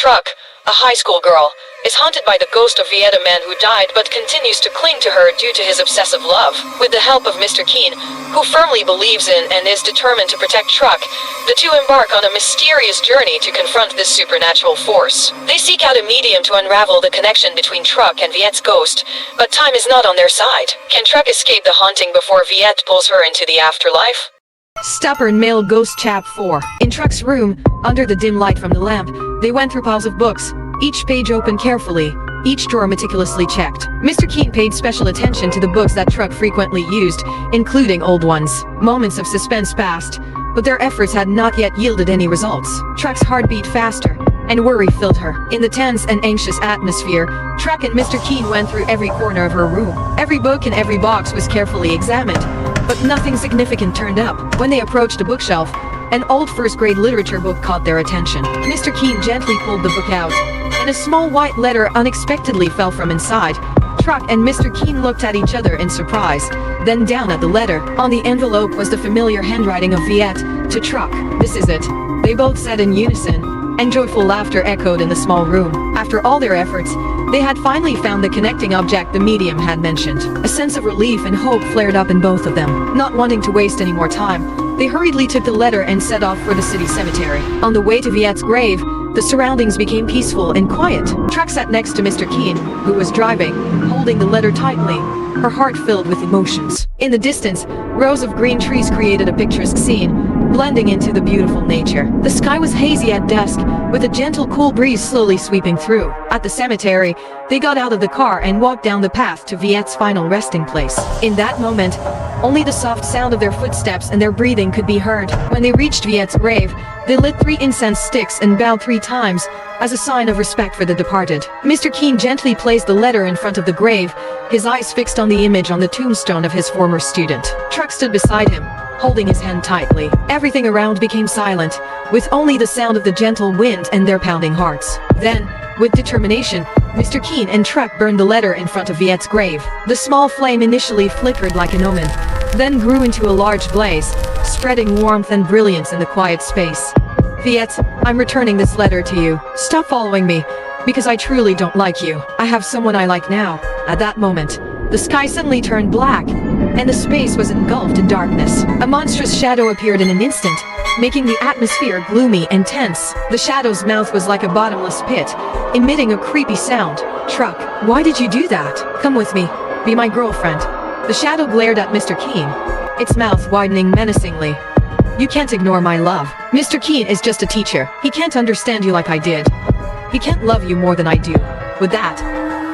Truc, a high school girl, is haunted by the ghost of Viet, a man who died but continues to cling to her due to his obsessive love. With the help of Mr. Kien, who firmly believes in and is determined to protect Truc, the two embark on a mysterious journey to confront this supernatural force. They seek out a medium to unravel the connection between Truc and Viet's ghost, but time is not on their side. Can Truc escape the haunting before Viet pulls her into the afterlife? Stubborn Male Ghost Chap 4. In Truc's room, under the dim light from the lamp, they went through piles of books, each page opened carefully, each drawer meticulously checked. Mr. Kien paid special attention to the books that Truc frequently used, including old ones. Moments of suspense passed, but their efforts had not yet yielded any results. Truc's heart beat faster, and worry filled her. In the tense and anxious atmosphere, Truc and Mr. Kien went through every corner of her room. Every book and every box was carefully examined, but nothing significant turned up. When they approached a bookshelf, an old first-grade literature book caught their attention. Mr. Kien gently pulled the book out, and a small white letter unexpectedly fell from inside. Truc and Mr. Kien looked at each other in surprise, then down at the letter. On the envelope was the familiar handwriting of Viet. To Truc, "This is it," they both said in unison, and joyful laughter echoed in the small room. After all their efforts, they had finally found the connecting object the medium had mentioned. A sense of relief and hope flared up in both of them. Not wanting to waste any more time, they hurriedly took the letter and set off for the city cemetery. On the way to Viet's grave, the surroundings became peaceful and quiet. Truc sat next to Mr. Kien, who was driving, holding the letter tightly, her heart filled with emotions. In the distance, rows of green trees created a picturesque scene, blending into the beautiful nature. The sky was hazy at dusk, with a gentle cool breeze slowly sweeping through. At the cemetery, they got out of the car and walked down the path to Viet's final resting place. In that moment, only the soft sound of their footsteps and their breathing could be heard. When they reached Viet's grave, they lit 3 incense sticks and bowed 3 times, as a sign of respect for the departed. Mr. Kien gently placed the letter in front of the grave, his eyes fixed on the image on the tombstone of his former student. Truc stood beside him, holding his hand tightly. Everything around became silent, with only the sound of the gentle wind and their pounding hearts. Then, with determination, Mr. Kien and Truc burned the letter in front of Viet's grave. The small flame initially flickered like an omen, then grew into a large blaze, spreading warmth and brilliance in the quiet space. "Viet, I'm returning this letter to you. Stop following me, because I truly don't like you. I have someone I like now." At that moment, the sky suddenly turned black, and the space was engulfed in darkness. A monstrous shadow appeared in an instant, making the atmosphere gloomy and tense. The shadow's mouth was like a bottomless pit, emitting a creepy sound. "Truc, why did you do that? Come with me. Be my girlfriend." The shadow glared at Mr. Kien, its mouth widening menacingly. "You can't ignore my love. Mr. Kien is just a teacher. He can't understand you like I did. He can't love you more than I do." With that,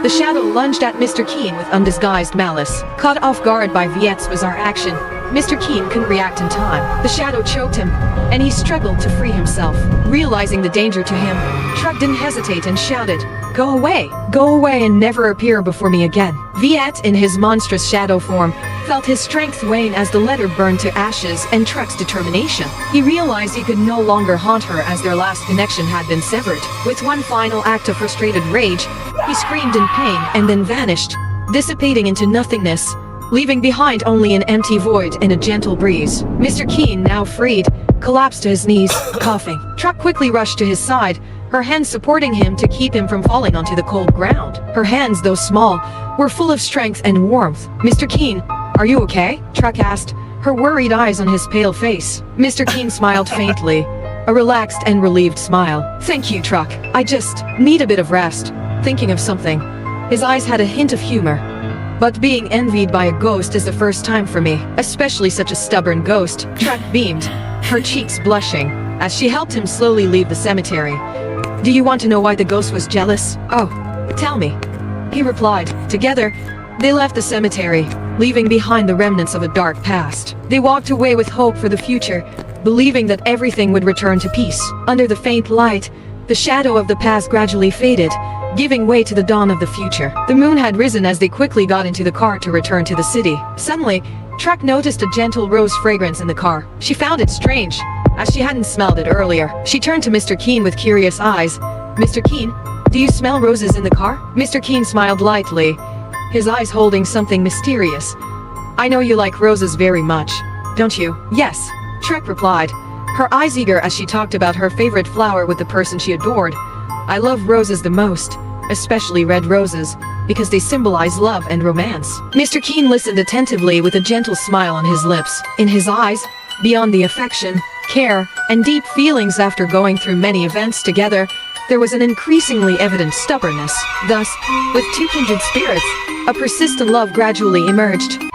the shadow lunged at Mr. Kien with undisguised malice. Caught off guard by Viet's bizarre action, Mr. Kien couldn't react in time. The shadow choked him, and he struggled to free himself. Realizing the danger to him, Truc didn't hesitate and shouted, "Go away! Go away and never appear before me again." Viet, in his monstrous shadow form, felt his strength wane as the letter burned to ashes and Truc's determination. He realized he could no longer haunt her as their last connection had been severed. With one final act of frustrated rage, he screamed in pain and then vanished, dissipating into nothingness, leaving behind only an empty void and a gentle breeze. Mr. Kien, now freed, collapsed to his knees, coughing. Truc quickly rushed to his side, her hands supporting him to keep him from falling onto the cold ground. Her hands, though small, were full of strength and warmth. "Mr. Kien, are you okay?" Truc asked, her worried eyes on his pale face. Mr. Kien smiled faintly, a relaxed and relieved smile. "Thank you, Truc. I just need a bit of rest. Thinking of something." His eyes had a hint of humor. "But being envied by a ghost is the first time for me, especially such a stubborn ghost." Truc beamed, her cheeks blushing, as she helped him slowly leave the cemetery. "Do you want to know why the ghost was jealous?" "Oh, tell me," he replied. Together, they left the cemetery, leaving behind the remnants of a dark past. They walked away with hope for the future, believing that everything would return to peace. Under the faint light, the shadow of the past gradually faded, giving way to the dawn of the future. The moon had risen as they quickly got into the car to return to the city. Suddenly, Truc noticed a gentle rose fragrance in the car. She found it strange, as she hadn't smelled it earlier. She turned to Mr. Kien with curious eyes. "Mr. Kien, do you smell roses in the car?" Mr. Kien smiled lightly, his eyes holding something mysterious. "I know you like roses very much, don't you?" "Yes," Truc replied, her eyes eager as she talked about her favorite flower with the person she adored. I love roses the most, especially red roses, because they symbolize love and romance. Mr. Kien listened attentively with a gentle smile on his lips. In his eyes, beyond the affection, care, and deep feelings after going through many events together, there was an increasingly evident stubbornness. Thus, with two kindred spirits, a persistent love gradually emerged.